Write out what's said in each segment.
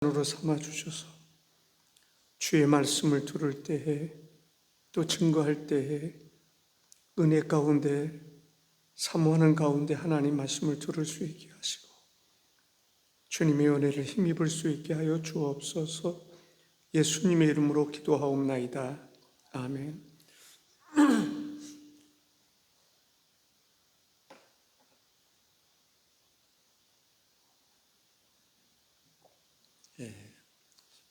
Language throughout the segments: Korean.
으로 삼아 주셔서 주의 말씀을 들을 때에 또 증거할 때에 은혜 가운데 사모하는 가운데 하나님 말씀을 들을 수 있게 하시고 주님의 은혜를 힘입을 수 있게 하여 주옵소서. 예수님의 이름으로 기도하옵나이다. 아멘.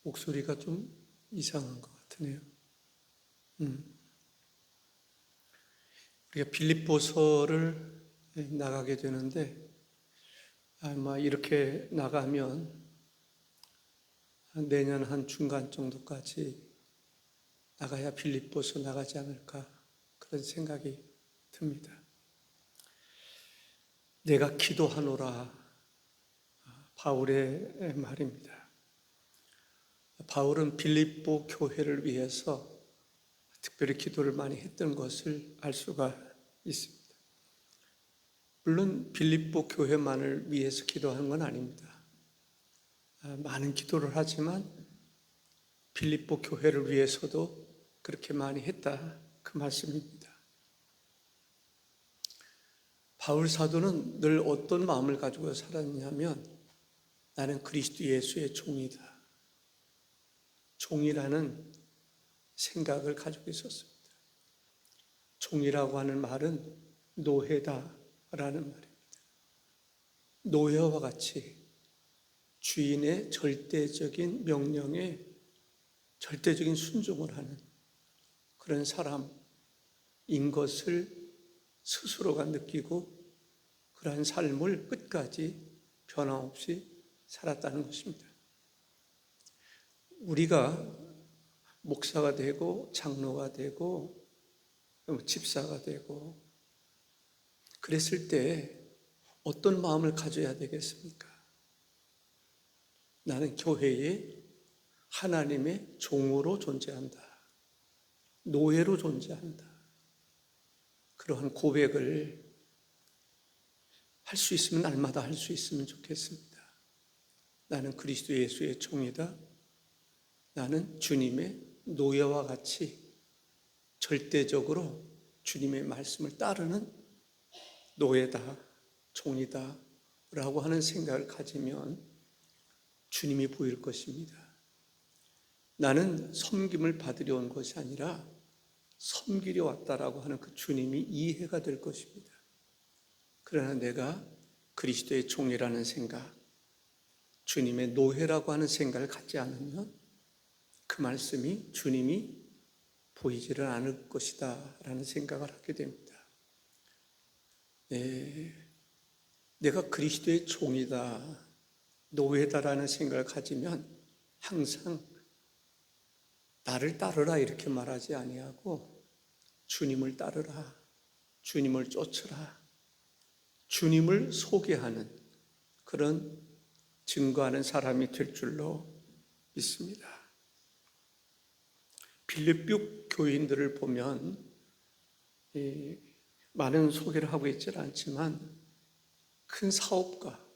목소리가 좀 이상한 것 같으네요. 우리가 빌립보서를 나가게 되는데 아마 이렇게 나가면 내년 한 중간 정도까지 나가야 빌립보서 나가지 않을까 그런 생각이 듭니다. 내가 기도하노라, 바울의 말입니다. 바울은 빌립보 교회를 위해서 특별히 기도를 많이 했던 것을 알 수가 있습니다. 물론 빌립보 교회만을 위해서 기도하는 건 아닙니다. 많은 기도를 하지만 빌립보 교회를 위해서도 그렇게 많이 했다, 그 말씀입니다. 바울 사도는 늘 어떤 마음을 가지고 살았냐면 나는 그리스도 예수의 종이다, 종이라는 생각을 가지고 있었습니다. 종이라고 하는 말은 노예다라는 말입니다. 노예와 같이 주인의 절대적인 명령에 절대적인 순종을 하는 그런 사람인 것을 스스로가 느끼고 그러한 삶을 끝까지 변함없이 살았다는 것입니다. 우리가 목사가 되고 장로가 되고 집사가 되고 그랬을 때 어떤 마음을 가져야 되겠습니까? 나는 교회에 하나님의 종으로 존재한다, 노예로 존재한다, 그러한 고백을 할 수 있으면 날마다 할 수 있으면 좋겠습니다. 나는 그리스도 예수의 종이다, 나는 주님의 노예와 같이 절대적으로 주님의 말씀을 따르는 노예다, 종이다 라고 하는 생각을 가지면 주님이 보일 것입니다. 나는 섬김을 받으려 온 것이 아니라 섬기려 왔다라고 하는 그 주님이 이해가 될 것입니다. 그러나 내가 그리스도의 종이라는 생각, 주님의 노예라고 하는 생각을 갖지 않으면 그 말씀이 주님이 보이지를 않을 것이다 라는 생각을 하게 됩니다. 내가 그리스도의 종이다, 노예다라는 생각을 가지면 항상 나를 따르라 이렇게 말하지 아니하고 주님을 따르라, 주님을 쫓으라, 주님을 소개하는 그런 증거하는 사람이 될 줄로 믿습니다. 빌립보 교인들을 보면 많은 소개를 하고 있지는 않지만 큰 사업가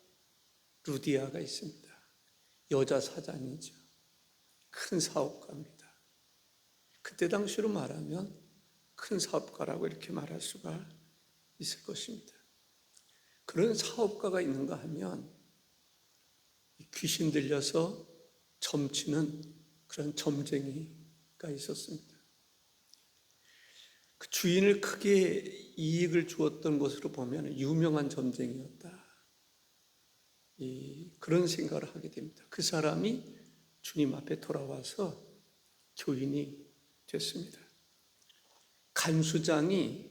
루디아가 있습니다. 여자 사장이죠. 큰 사업가입니다. 그때 당시로 말하면 큰 사업가라고 이렇게 말할 수가 있을 것입니다. 그런 사업가가 있는가 하면 귀신 들려서 점치는 그런 점쟁이가 있었습니다. 그 주인을 크게 이익을 주었던 것으로 보면 유명한 점쟁이였다, 그런 생각을 하게 됩니다. 그 사람이 주님 앞에 돌아와서 교인이 됐습니다. 간수장이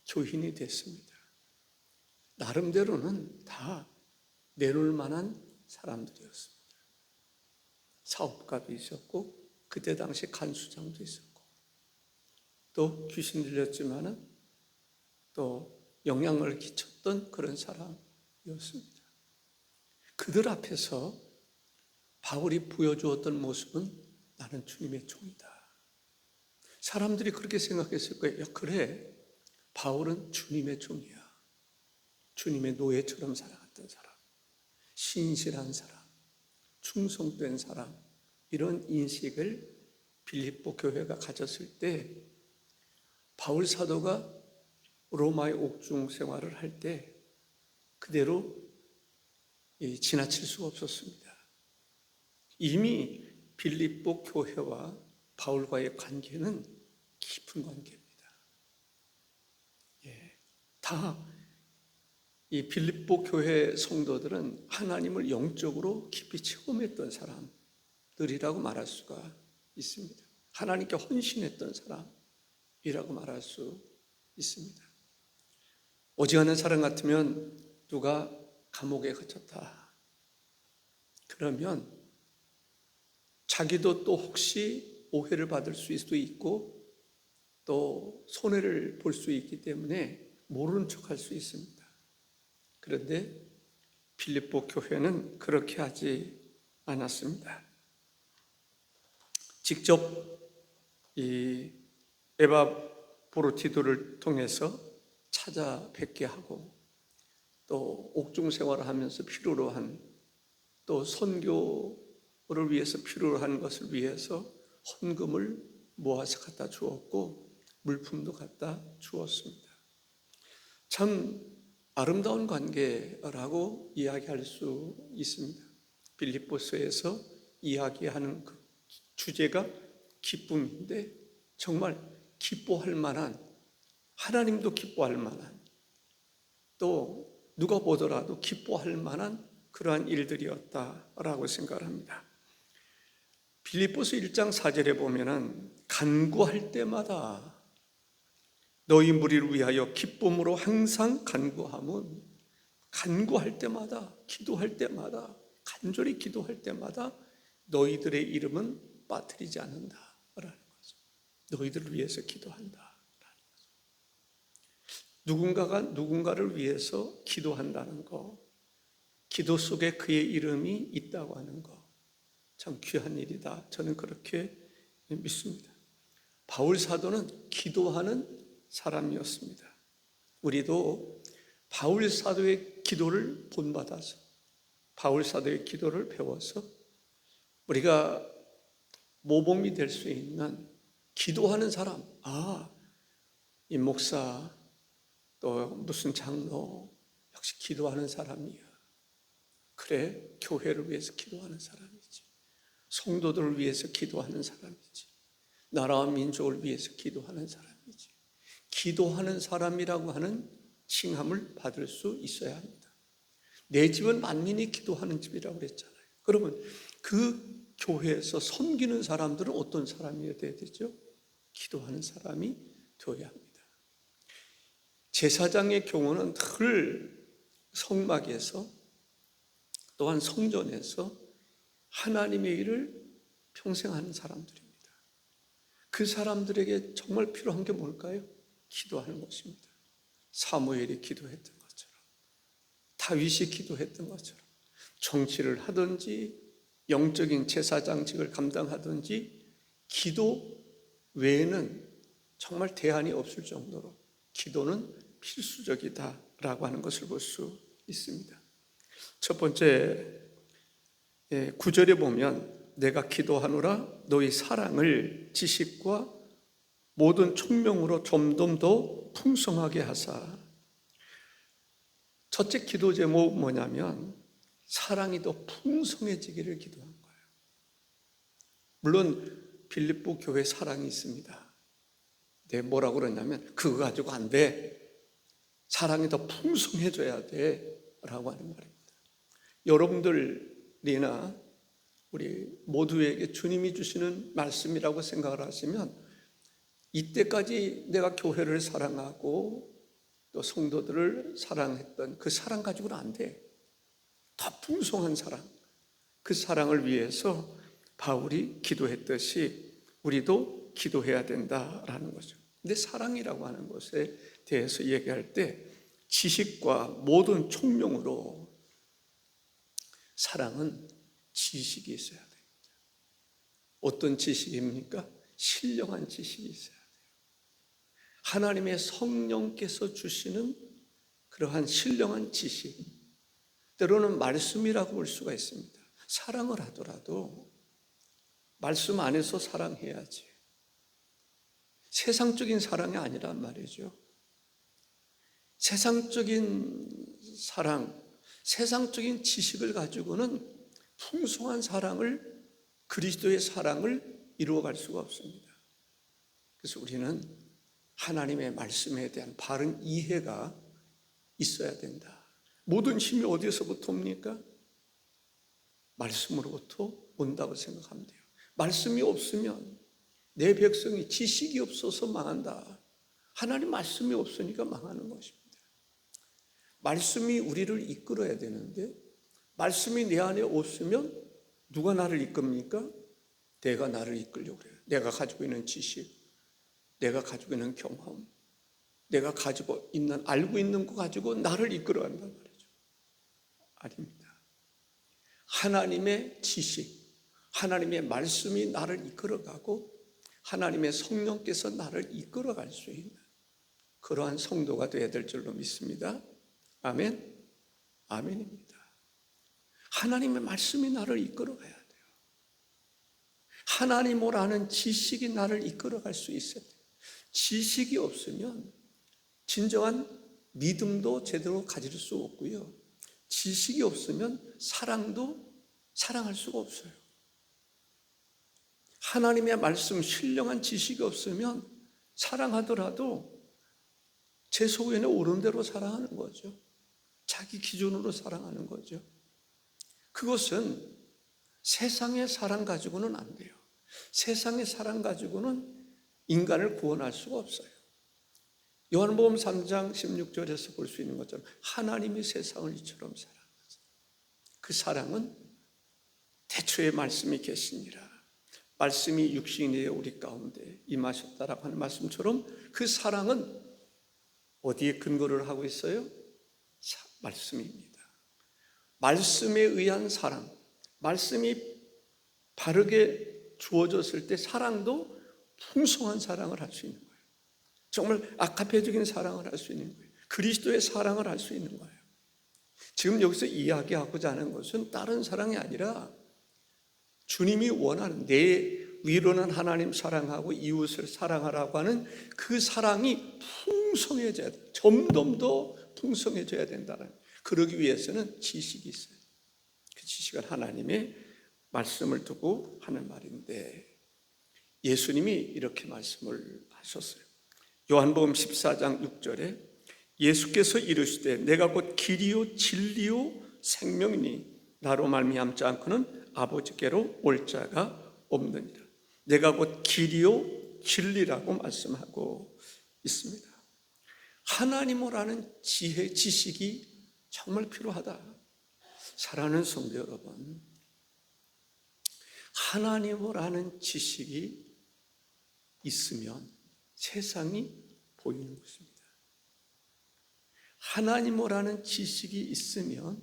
교인이 됐습니다. 나름대로는 다 내놓을 만한 사람들이었습니다. 사업가도 있었고 그때 당시 간수장도 있었고 또 귀신 들렸지만은 또 영향을 끼쳤던 그런 사람이었습니다. 그들 앞에서 바울이 보여주었던 모습은 나는 주님의 종이다. 사람들이 그렇게 생각했을 거예요. 그래, 바울은 주님의 종이야. 주님의 노예처럼 살아갔던 사람, 신실한 사람, 충성된 사람, 이런 인식을 빌립보 교회가 가졌을 때 바울 사도가 로마의 옥중 생활을 할 때 그대로 지나칠 수가 없었습니다. 이미 빌립보 교회와 바울과의 관계는 깊은 관계입니다. 다 이 빌립보 교회 성도들은 하나님을 영적으로 깊이 체험했던 사람들이라고 말할 수가 있습니다. 하나님께 헌신했던 사람이라고 말할 수 있습니다. 어지간한 사람 같으면 누가 감옥에 갇혔다 그러면 자기도 또 혹시 오해를 받을 수도 있고 또 손해를 볼 수 있기 때문에 모르는 척할 수 있습니다. 그런데 빌립보 교회는 그렇게 하지 않았습니다. 직접 이 에바브로티도를 통해서 찾아뵙게 하고 또 옥중 생활을 하면서 필요로 한 또 선교를 위해서 필요로 한 것을 위해서 헌금을 모아서 갖다 주었고 물품도 갖다 주었습니다. 참 아름다운 관계라고 이야기할 수 있습니다. 빌립보서에서 이야기하는 그 주제가 기쁨인데 정말 기뻐할 만한, 하나님도 기뻐할 만한, 또 누가 보더라도 기뻐할 만한 그러한 일들이었다라고 생각을 합니다. 빌립보서 1장 4절에 보면은 간구할 때마다 너희 무리를 위하여 기쁨으로 항상 간구함은, 간구할 때마다, 기도할 때마다, 간절히 기도할 때마다 너희들의 이름은 빠뜨리지 않는다라는 거죠. 너희들을 위해서 기도한다라는 거죠. 누군가가 누군가를 위해서 기도한다는 거, 기도 속에 그의 이름이 있다고 하는 거, 참 귀한 일이다. 저는 그렇게 믿습니다. 바울 사도는 기도하는 사람이었습니다. 우리도 바울 사도의 기도를 본받아서, 바울 사도의 기도를 배워서 우리가 모범이 될 수 있는 기도하는 사람, 이 목사 또 무슨 장로 역시 기도하는 사람이야. 그래, 교회를 위해서 기도하는 사람이지, 성도들을 위해서 기도하는 사람이지, 나라와 민족을 위해서 기도하는 사람이지, 기도하는 사람이라고 하는 칭함을 받을 수 있어야 합니다. 내 집은 만민이 기도하는 집이라고 그랬잖아요. 그러면 그 교회에서 섬기는 사람들은 어떤 사람이어야 되죠? 기도하는 사람이 되어야 합니다. 제사장의 경우는 늘 성막에서 또한 성전에서 하나님의 일을 평생 하는 사람들입니다. 그 사람들에게 정말 필요한 게 뭘까요? 기도하는 것입니다. 사무엘이 기도했던 것처럼, 다윗이 기도했던 것처럼, 정치를 하든지 영적인 제사장직을 감당하든지 기도 외에는 정말 대안이 없을 정도로 기도는 필수적이다라고 하는 것을 볼 수 있습니다. 첫 번째 9절에 보면 내가 기도하노라 너희 사랑을 지식과 모든 총명으로 점점 더 풍성하게 하사. 첫째 기도 제목 뭐냐면 사랑이 더 풍성해지기를 기도한 거예요. 물론 빌립보 교회 사랑이 있습니다. 뭐라고 그러냐면 그거 가지고 안 돼. 사랑이 더 풍성해져야 돼 라고 하는 말입니다. 여러분들이나 우리 모두에게 주님이 주시는 말씀이라고 생각을 하시면 이때까지 내가 교회를 사랑하고 또 성도들을 사랑했던 그 사랑 가지고는 안 돼. 더 풍성한 사랑, 그 사랑을 위해서 바울이 기도했듯이 우리도 기도해야 된다라는 거죠. 근데 사랑이라고 하는 것에 대해서 얘기할 때 지식과 모든 총명으로, 사랑은 지식이 있어야 됩니다. 어떤 지식입니까? 신령한 지식이 있어야 돼요. 하나님의 성령께서 주시는 그러한 신령한 지식, 때로는 말씀이라고 볼 수가 있습니다. 사랑을 하더라도 말씀 안에서 사랑해야지. 세상적인 사랑이 아니란 말이죠. 세상적인 사랑, 세상적인 지식을 가지고는 풍성한 사랑을, 그리스도의 사랑을 이루어갈 수가 없습니다. 그래서 우리는 하나님의 말씀에 대한 바른 이해가 있어야 된다. 모든 힘이 어디서부터 옵니까? 말씀으로부터 온다고 생각하면 돼요. 말씀이 없으면 내 백성이 지식이 없어서 망한다. 하나님 말씀이 없으니까 망하는 것입니다. 말씀이 우리를 이끌어야 되는데 말씀이 내 안에 없으면 누가 나를 이끕니까? 내가 나를 이끌려고 그래요. 내가 가지고 있는 지식, 내가 가지고 있는 경험, 내가 가지고 있는, 알고 있는 거 가지고 나를 이끌어간단 말이죠. 아닙니다. 하나님의 지식, 하나님의 말씀이 나를 이끌어가고 하나님의 성령께서 나를 이끌어갈 수 있는 그러한 성도가 되어야 될 줄로 믿습니다. 아멘. 아멘입니다. 하나님의 말씀이 나를 이끌어가야 돼요. 하나님을 아는 지식이 나를 이끌어갈 수 있어야 돼요. 지식이 없으면 진정한 믿음도 제대로 가질 수 없고요. 지식이 없으면 사랑도 사랑할 수가 없어요. 하나님의 말씀, 신령한 지식이 없으면 사랑하더라도 제 소견에 옳은 대로 사랑하는 거죠. 자기 기준으로 사랑하는 거죠. 그것은 세상의 사랑 가지고는 안 돼요. 세상의 사랑 가지고는 인간을 구원할 수가 없어요. 요한복음 3장 16절에서 볼 수 있는 것처럼 하나님이 세상을 이처럼 사랑하셨어요. 그 사랑은 태초에 말씀이 계시니라. 말씀이 육신이 되어 우리 가운데 임하셨다라고 하는 말씀처럼 그 사랑은 어디에 근거를 하고 있어요? 말씀입니다. 말씀에 의한 사랑, 말씀이 바르게 주어졌을 때 사랑도 풍성한 사랑을 할 수 있는 거예요. 정말 아카페적인 사랑을 할 수 있는 거예요. 그리스도의 사랑을 할 수 있는 거예요. 지금 여기서 이야기하고자 하는 것은 다른 사랑이 아니라 주님이 원하는, 내 위로는 하나님 사랑하고 이웃을 사랑하라고 하는 그 사랑이 풍성해져야 돼. 점점 더 풍성해져야 된다는. 그러기 위해서는 지식이 있어요. 그 지식은 하나님의 말씀을 두고 하는 말인데 예수님이 이렇게 말씀을 하셨어요. 요한복음 14장 6절에 예수께서 이르시되 내가 곧 길이요 진리요 생명이니 나로 말미암지 않고는 아버지께로 올 자가 없느니라. 내가 곧 길이요 진리라고 말씀하고 있습니다. 하나님을 아는 지혜, 지식이 정말 필요하다. 사랑하는 성도 여러분, 하나님을 아는 지식이 있으면 세상이 보이는 것입니다. 하나님을 아는 지식이 있으면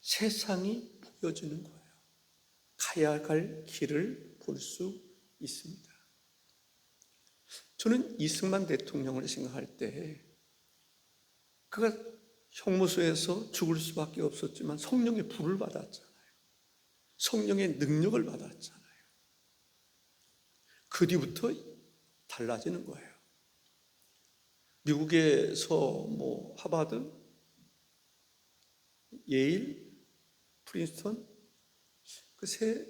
세상이 보여지는 거예요. 가야 갈 길을 볼 수 있습니다. 저는 이승만 대통령을 생각할 때 그가 형무소에서 죽을 수밖에 없었지만 성령의 불을 받았잖아요. 성령의 능력을 받았잖아요. 그 뒤부터 달라지는 거예요. 미국에서 하버드, 예일, 프린스턴 그 세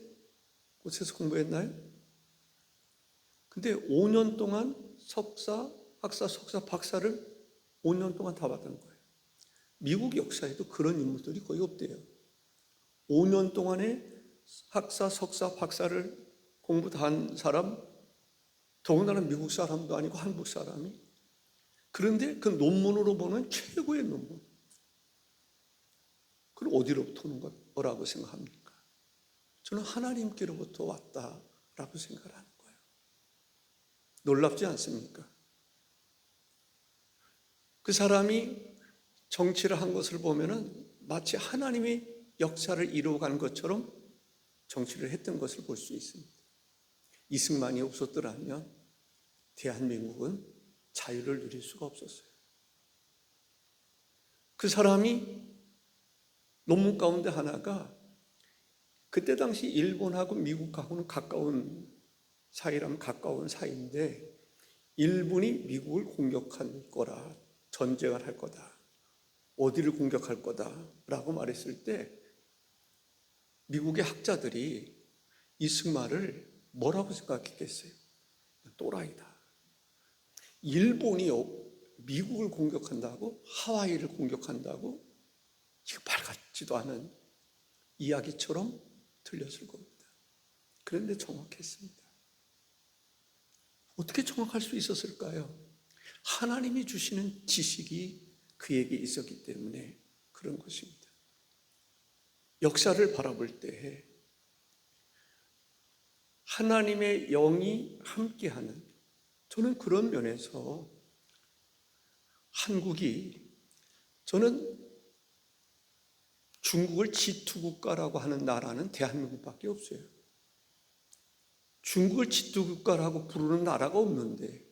곳에서 공부했나요? 근데 5년 동안 석사, 학사, 석사, 박사를 5년 동안 다 받은 거예요. 미국 역사에도 그런 인물들이 거의 없대요. 5년 동안에 학사, 석사, 박사를 공부 다 한 사람, 더군다나 미국 사람도 아니고 한국 사람이. 그런데 그 논문으로 보는 최고의 논문. 그걸 어디로부터 오는 거라고 생각합니까? 저는 하나님께로부터 왔다라고 생각을 하는 거예요. 놀랍지 않습니까? 그 사람이 정치를 한 것을 보면은 마치 하나님이 역사를 이루어가는 것처럼 정치를 했던 것을 볼 수 있습니다. 이승만이 없었더라면 대한민국은 자유를 누릴 수가 없었어요. 그 사람이 논문 가운데 하나가 그때 당시 일본하고 미국하고는 가까운 사이라면 가까운 사이인데, 일본이 미국을 공격할 거라, 전쟁을 할 거다, 어디를 공격할 거다라고 말했을 때 미국의 학자들이 이승만을 뭐라고 생각했겠어요? 또라이다. 일본이 미국을 공격한다고, 하와이를 공격한다고, 이거 말 같지도 않은 이야기처럼 들렸을 겁니다. 그런데 정확했습니다. 어떻게 정확할 수 있었을까요? 하나님이 주시는 지식이 그에게 있었기 때문에 그런 것입니다. 역사를 바라볼 때 하나님의 영이 함께하는, 저는 그런 면에서 한국이, 저는 중국을 지투국가라고 하는 나라는 대한민국밖에 없어요. 중국을 지투국가라고 부르는 나라가 없는데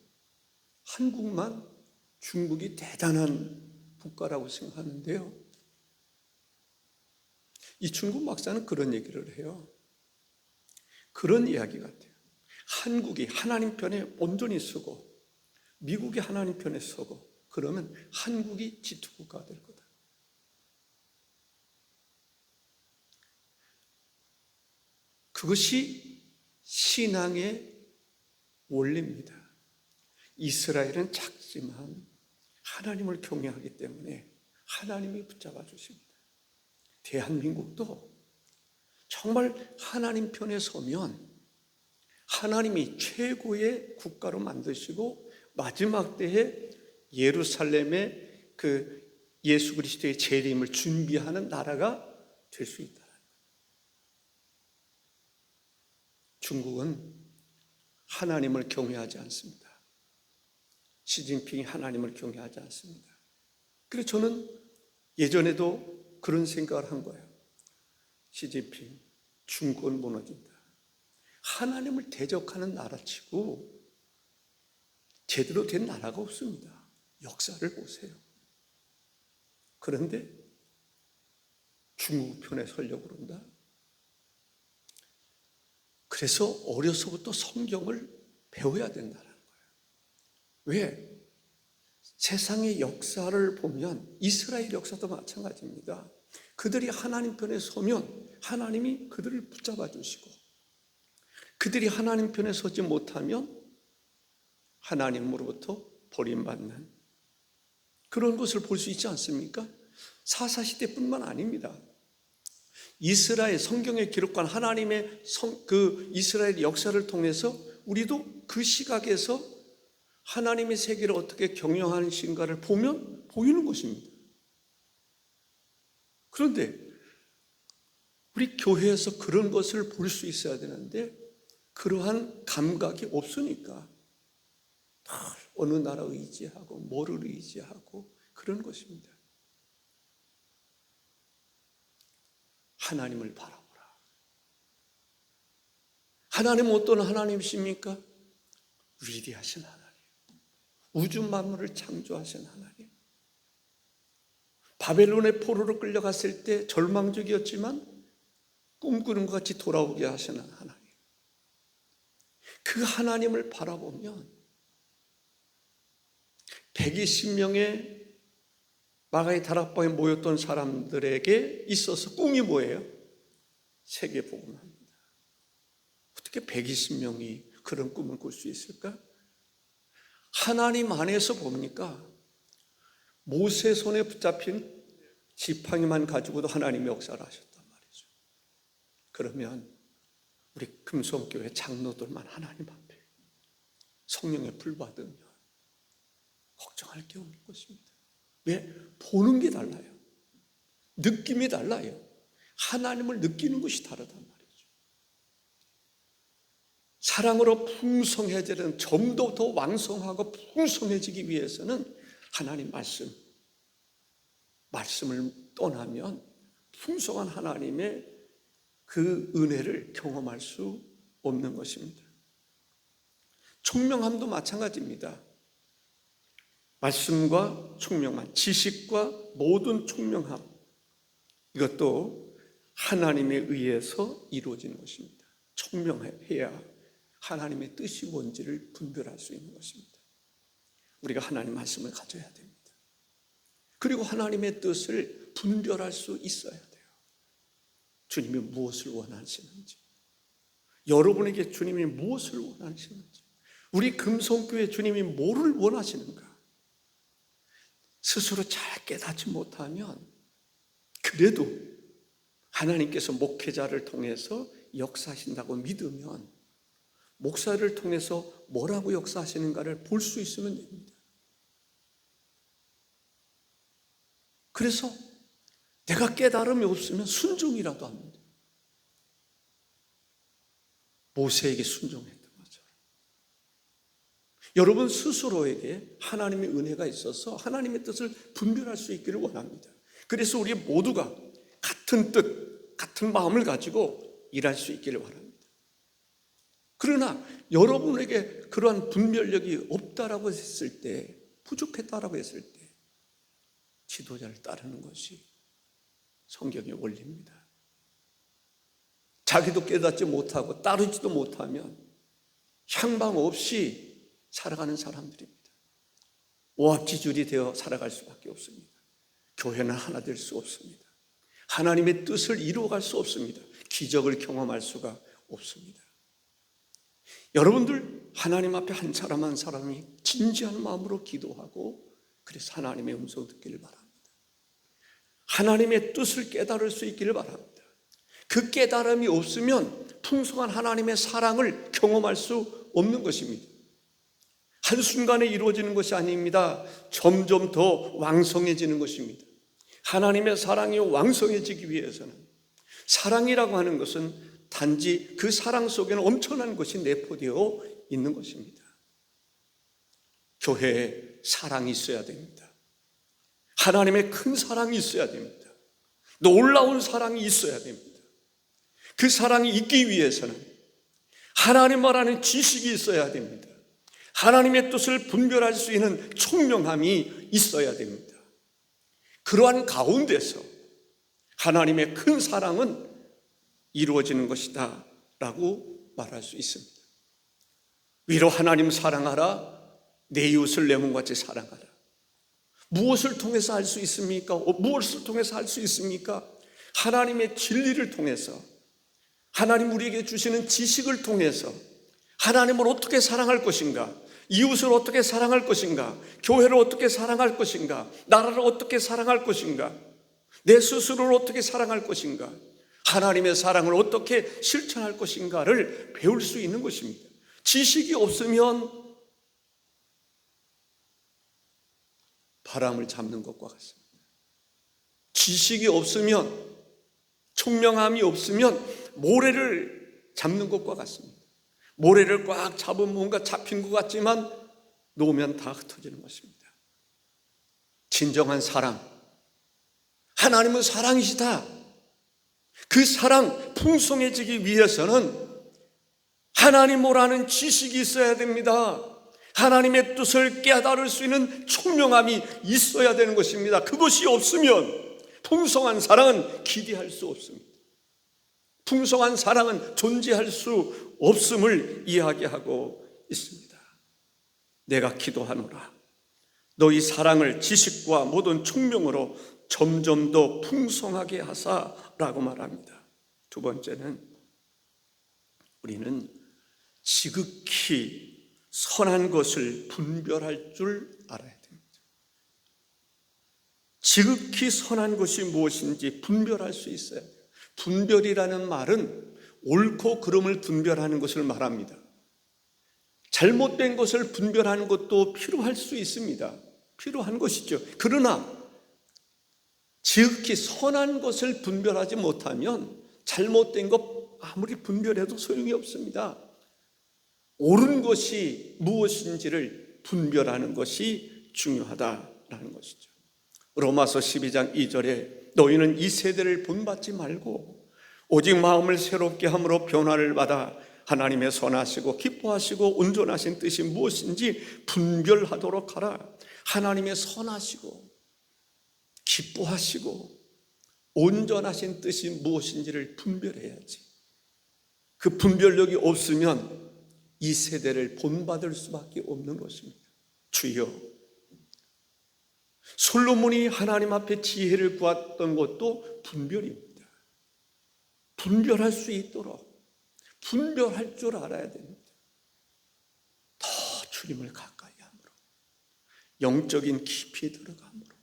한국만 중국이 대단한 국가라고 생각하는데요. 이 중국 박사는 그런 얘기를 해요. 그런 이야기 같아요. 한국이 하나님 편에 온전히 서고 미국이 하나님 편에 서고 그러면 한국이 지투국가가 될 거다. 그것이 신앙의 원리입니다. 이스라엘은 작지만 하나님을 경외하기 때문에 하나님이 붙잡아 주십니다. 대한민국도 정말 하나님 편에 서면 하나님이 최고의 국가로 만드시고 마지막 때에 예루살렘의 그 예수 그리스도의 재림을 준비하는 나라가 될 수 있다. 중국은 하나님을 경외하지 않습니다. 시진핑이 하나님을 경외하지 않습니다. 그래서 저는 예전에도 그런 생각을 한 거예요. 시진핑, 중국은 무너진다. 하나님을 대적하는 나라치고 제대로 된 나라가 없습니다. 역사를 보세요. 그런데 중국 편에 서려고 그런다. 그래서 어려서부터 성경을 배워야 된다는 거예요. 왜? 세상의 역사를 보면 이스라엘 역사도 마찬가지입니다. 그들이 하나님 편에 서면 하나님이 그들을 붙잡아 주시고, 그들이 하나님 편에 서지 못하면 하나님으로부터 버림받는 그런 것을 볼 수 있지 않습니까? 사사시대뿐만 아닙니다. 이스라엘 성경에 기록한 하나님의 그 이스라엘 역사를 통해서 우리도 그 시각에서 하나님의 세계를 어떻게 경영하신가를 보면 보이는 것입니다. 그런데 우리 교회에서 그런 것을 볼 수 있어야 되는데 그러한 감각이 없으니까 어느 나라 의지하고 뭐를 의지하고 그런 것입니다. 하나님을 바라보라. 하나님은 어떤 하나님이십니까? 위대하신 하나님, 우주 만물을 창조하신 하나님. 바벨론의 포로로 끌려갔을 때 절망적이었지만 꿈꾸는 것 같이 돌아오게 하시는 하나님. 그 하나님을 바라보면 120명의 마가의 다락방에 모였던 사람들에게 있어서 꿈이 뭐예요? 세계복음화입니다. 어떻게 120명이 그런 꿈을 꿀 수 있을까? 하나님 안에서 봅니까? 모세 손에 붙잡힌 지팡이만 가지고도 하나님이 역사를 하셨단 말이죠. 그러면 우리 금성교회 장로들만 하나님 앞에 성령의 불 받으면 걱정할 게 없는 것입니다. 왜? 보는 게 달라요. 느낌이 달라요. 하나님을 느끼는 것이 다르단 말이죠. 사랑으로 풍성해지는, 점도 더 왕성하고 풍성해지기 위해서는 하나님 말씀을 떠나면 풍성한 하나님의 그 은혜를 경험할 수 없는 것입니다. 총명함도 마찬가지입니다. 말씀과 총명함, 지식과 모든 총명함, 이것도 하나님에 의해서 이루어지는 것입니다. 총명해야 하나님의 뜻이 뭔지를 분별할 수 있는 것입니다. 우리가 하나님 말씀을 가져야 됩니다. 그리고 하나님의 뜻을 분별할 수 있어야 돼요. 주님이 무엇을 원하시는지, 여러분에게 주님이 무엇을 원하시는지, 우리 금성교회 주님이 뭐를 원하시는가, 스스로 잘 깨닫지 못하면 그래도 하나님께서 목회자를 통해서 역사하신다고 믿으면 목사를 통해서 뭐라고 역사하시는가를 볼 수 있으면 됩니다. 그래서 내가 깨달음이 없으면 순종이라도 합니다. 모세에게 순종했던 것처럼 여러분 스스로에게 하나님의 은혜가 있어서 하나님의 뜻을 분별할 수 있기를 원합니다. 그래서 우리 모두가 같은 뜻, 같은 마음을 가지고 일할 수 있기를 바랍니다. 그러나 여러분에게 그러한 분별력이 없다라고 했을 때, 부족했다라고 했을 때 지도자를 따르는 것이 성경의 원리입니다. 자기도 깨닫지 못하고 따르지도 못하면 향방 없이 살아가는 사람들입니다. 오합지졸이 되어 살아갈 수밖에 없습니다. 교회는 하나 될 수 없습니다. 하나님의 뜻을 이루어갈 수 없습니다. 기적을 경험할 수가 없습니다. 여러분들 하나님 앞에 한 사람 한 사람이 진지한 마음으로 기도하고 그래서 하나님의 음성을 듣기를 바랍니다. 하나님의 뜻을 깨달을 수 있기를 바랍니다. 그 깨달음이 없으면 풍성한 하나님의 사랑을 경험할 수 없는 것입니다. 한순간에 이루어지는 것이 아닙니다. 점점 더 왕성해지는 것입니다. 하나님의 사랑이 왕성해지기 위해서는 사랑이라고 하는 것은 단지 그 사랑 속에는 엄청난 것이 내포되어 있는 것입니다. 교회에 사랑이 있어야 됩니다. 하나님의 큰 사랑이 있어야 됩니다. 놀라운 사랑이 있어야 됩니다. 그 사랑이 있기 위해서는 하나님 말하는 지식이 있어야 됩니다. 하나님의 뜻을 분별할 수 있는 총명함이 있어야 됩니다. 그러한 가운데서 하나님의 큰 사랑은 이루어지는 것이다 라고 말할 수 있습니다. 위로 하나님 사랑하라, 내 이웃을 내 몸같이 사랑하라. 무엇을 통해서 할 수 있습니까? 무엇을 통해서 할 수 있습니까? 하나님의 진리를 통해서, 하나님 우리에게 주시는 지식을 통해서 하나님을 어떻게 사랑할 것인가, 이웃을 어떻게 사랑할 것인가, 교회를 어떻게 사랑할 것인가, 나라를 어떻게 사랑할 것인가, 내 스스로를 어떻게 사랑할 것인가, 하나님의 사랑을 어떻게 실천할 것인가를 배울 수 있는 것입니다. 지식이 없으면 바람을 잡는 것과 같습니다. 지식이 없으면, 총명함이 없으면 모래를 잡는 것과 같습니다. 모래를 꽉 잡으면 뭔가 잡힌 것 같지만 놓으면 다 흩어지는 것입니다. 진정한 사랑, 하나님은 사랑이시다. 그 사랑 풍성해지기 위해서는 하나님을 아는 지식이 있어야 됩니다. 하나님의 뜻을 깨달을 수 있는 총명함이 있어야 되는 것입니다. 그것이 없으면 풍성한 사랑은 기대할 수 없습니다. 풍성한 사랑은 존재할 수 없음을 이야기하고 있습니다. 내가 기도하노라, 너희 사랑을 지식과 모든 총명으로 점점 더 풍성하게 하사라고 말합니다. 두 번째는 우리는 지극히 선한 것을 분별할 줄 알아야 됩니다. 지극히 선한 것이 무엇인지 분별할 수 있어야 돼요. 분별이라는 말은 옳고 그름을 분별하는 것을 말합니다. 잘못된 것을 분별하는 것도 필요할 수 있습니다. 필요한 것이죠. 그러나 지극히 선한 것을 분별하지 못하면 잘못된 것 아무리 분별해도 소용이 없습니다. 옳은 것이 무엇인지를 분별하는 것이 중요하다라는 것이죠. 로마서 12장 2절에 너희는 이 세대를 본받지 말고 오직 마음을 새롭게 함으로 변화를 받아 하나님의 선하시고 기뻐하시고 온전하신 뜻이 무엇인지 분별하도록 하라. 하나님의 선하시고 기뻐하시고 온전하신 뜻이 무엇인지를 분별해야지. 그 분별력이 없으면 이 세대를 본받을 수밖에 없는 것입니다. 주여, 솔로몬이 하나님 앞에 지혜를 구했던 것도 분별입니다. 분별할 수 있도록 분별할 줄 알아야 됩니다. 더 주님을 가까이 함으로, 영적인 깊이에 들어감으로,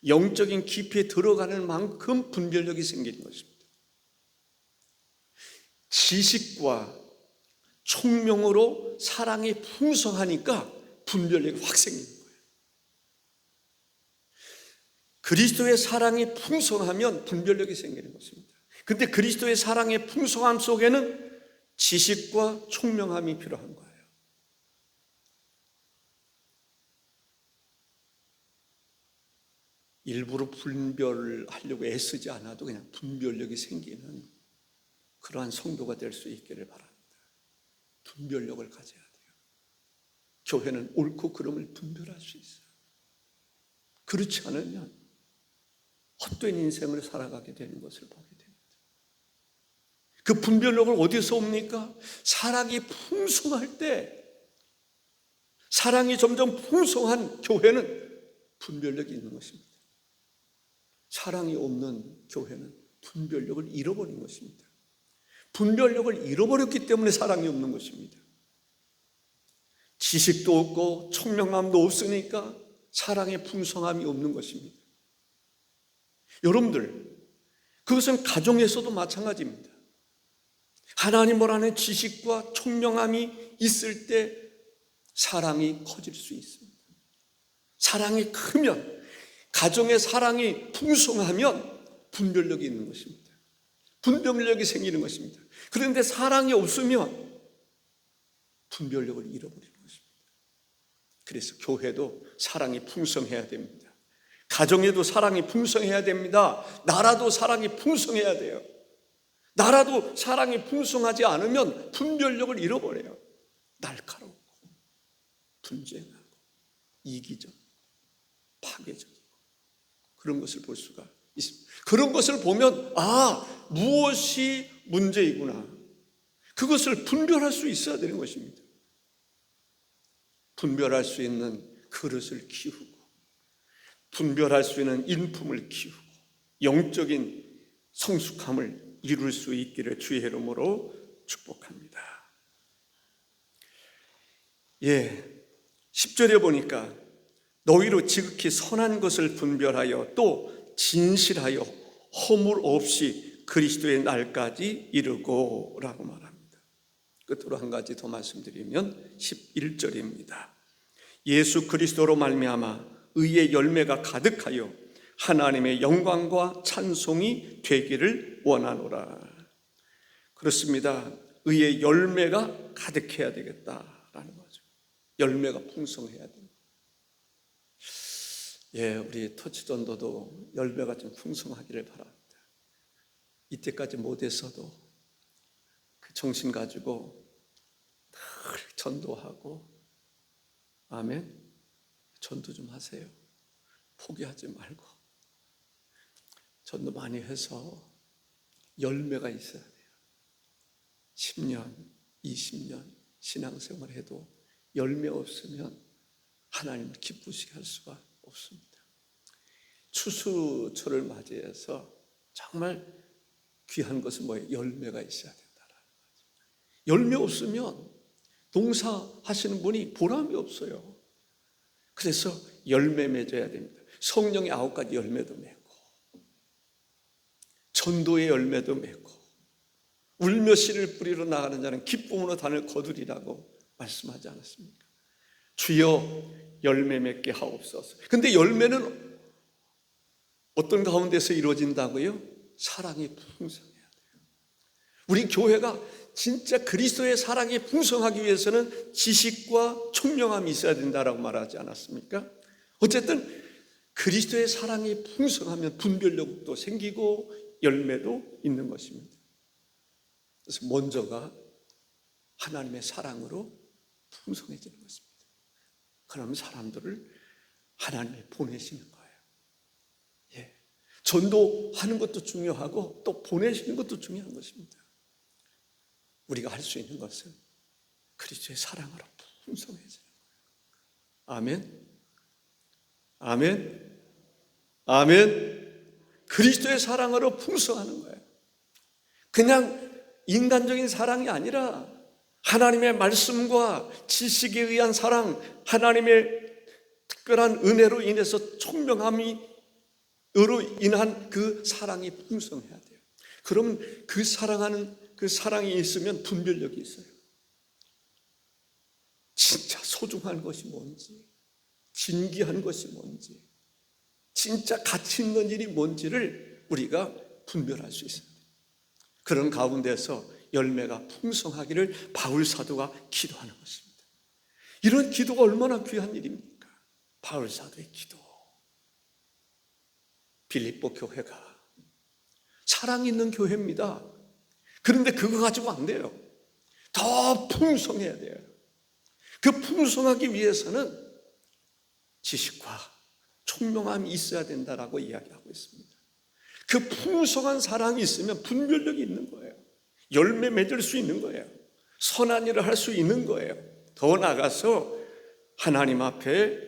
영적인 깊이에 들어가는 만큼 분별력이 생기는 것입니다. 지식과 총명으로 사랑이 풍성하니까 분별력이 확 생기는 거예요. 그리스도의 사랑이 풍성하면 분별력이 생기는 것입니다. 근데 그리스도의 사랑의 풍성함 속에는 지식과 총명함이 필요한 거예요. 일부러 분별하려고 애쓰지 않아도 그냥 분별력이 생기는 그러한 성도가 될 수 있기를 바랍니다. 분별력을 가져야 돼요. 교회는 옳고 그름을 분별할 수 있어요. 그렇지 않으면 헛된 인생을 살아가게 되는 것을 보게 됩니다. 그 분별력을 어디서 옵니까? 사랑이 풍성할 때, 사랑이 점점 풍성한 교회는 분별력이 있는 것입니다. 사랑이 없는 교회는 분별력을 잃어버린 것입니다. 분별력을 잃어버렸기 때문에 사랑이 없는 것입니다. 지식도 없고 총명함도 없으니까 사랑의 풍성함이 없는 것입니다. 여러분들, 그것은 가정에서도 마찬가지입니다. 하나님을 아는 지식과 총명함이 있을 때 사랑이 커질 수 있습니다. 사랑이 크면, 가정의 사랑이 풍성하면 분별력이 있는 것입니다. 분별력이 생기는 것입니다. 그런데 사랑이 없으면 분별력을 잃어버리는 것입니다. 그래서 교회도 사랑이 풍성해야 됩니다. 가정에도 사랑이 풍성해야 됩니다. 나라도 사랑이 풍성해야 돼요. 나라도 사랑이 풍성하지 않으면 분별력을 잃어버려요. 날카롭고 분쟁하고 이기적이고 파괴적이고 그런 것을 볼 수가 있습니다. 그런 것을 보면 무엇이 문제이구나, 그것을 분별할 수 있어야 되는 것입니다. 분별할 수 있는 그릇을 키우고, 분별할 수 있는 인품을 키우고, 영적인 성숙함을 이룰 수 있기를 주의 이름으로 축복합니다. 10절에 보니까 너희로 지극히 선한 것을 분별하여 또 진실하여 허물 없이 그리스도의 날까지 이르고 라고 말합니다. 끝으로 한 가지 더 말씀드리면 11절입니다. 예수 그리스도로 말미암아 의의 열매가 가득하여 하나님의 영광과 찬송이 되기를 원하노라. 그렇습니다. 의의 열매가 가득해야 되겠다라는 거죠. 열매가 풍성해야 됩니다. 우리 터치전도도 열매가 좀 풍성하기를 바랍니다. 이때까지 못했어도 그 정신 가지고 늘 전도하고, 아멘, 전도 좀 하세요. 포기하지 말고 전도 많이 해서 열매가 있어야 돼요. 10년, 20년 신앙생활 해도 열매 없으면 하나님을 기쁘시게 할 수가 없습니다. 추수철을 맞이해서 정말 귀한 것은 뭐예요? 열매가 있어야 된다라는 거죠. 열매 없으면 농사하시는 분이 보람이 없어요. 그래서 열매 맺어야 됩니다. 성령의 9가지 열매도 맺고, 전도의 열매도 맺고, 울며 씨를 뿌리러 나가는 자는 기쁨으로 단을 거두리라고 말씀하지 않았습니까? 주여 열매 맺게 하옵소서. 근데 열매는 어떤 가운데서 이루어진다고요? 사랑이 풍성해야 돼요. 우리 교회가 진짜 그리스도의 사랑이 풍성하기 위해서는 지식과 총명함이 있어야 된다라고 말하지 않았습니까? 어쨌든 그리스도의 사랑이 풍성하면 분별력도 생기고 열매도 있는 것입니다. 그래서 먼저가 하나님의 사랑으로 풍성해지는 것입니다. 그러면 사람들을 하나님이 보내시는 거예요. 전도하는 것도 중요하고 또 보내시는 것도 중요한 것입니다. 우리가 할 수 있는 것은 그리스도의 사랑으로 풍성해지는 거예요. 아멘. 아멘. 아멘. 그리스도의 사랑으로 풍성하는 거예요. 그냥 인간적인 사랑이 아니라 하나님의 말씀과 지식에 의한 사랑, 하나님의 특별한 은혜로 인해서 총명함으로 인한 그 사랑이 풍성해야 돼요. 그럼 그 사랑하는 그 사랑이 있으면 분별력이 있어요. 진짜 소중한 것이 뭔지, 진귀한 것이 뭔지, 진짜 가치 있는 일이 뭔지를 우리가 분별할 수 있어요. 그런 가운데서 열매가 풍성하기를 바울 사도가 기도하는 것입니다. 이런 기도가 얼마나 귀한 일입니까? 바울 사도의 기도. 빌립보 교회가 사랑 있는 교회입니다. 그런데 그거 가지고 안 돼요. 더 풍성해야 돼요. 그 풍성하기 위해서는 지식과 총명함이 있어야 된다라고 이야기하고 있습니다. 그 풍성한 사랑이 있으면 분별력이 있는 거예요. 열매 맺을 수 있는 거예요. 선한 일을 할 수 있는 거예요. 더 나아가서 하나님 앞에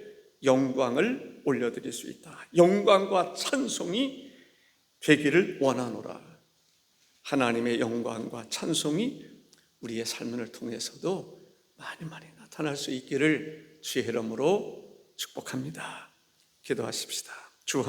영광을 올려드릴 수 있다. 영광과 찬송이 되기를 원하노라. 하나님의 영광과 찬송이 우리의 삶을 통해서도 많이 나타날 수 있기를 주의 이름으로 축복합니다. 기도하십시다. 주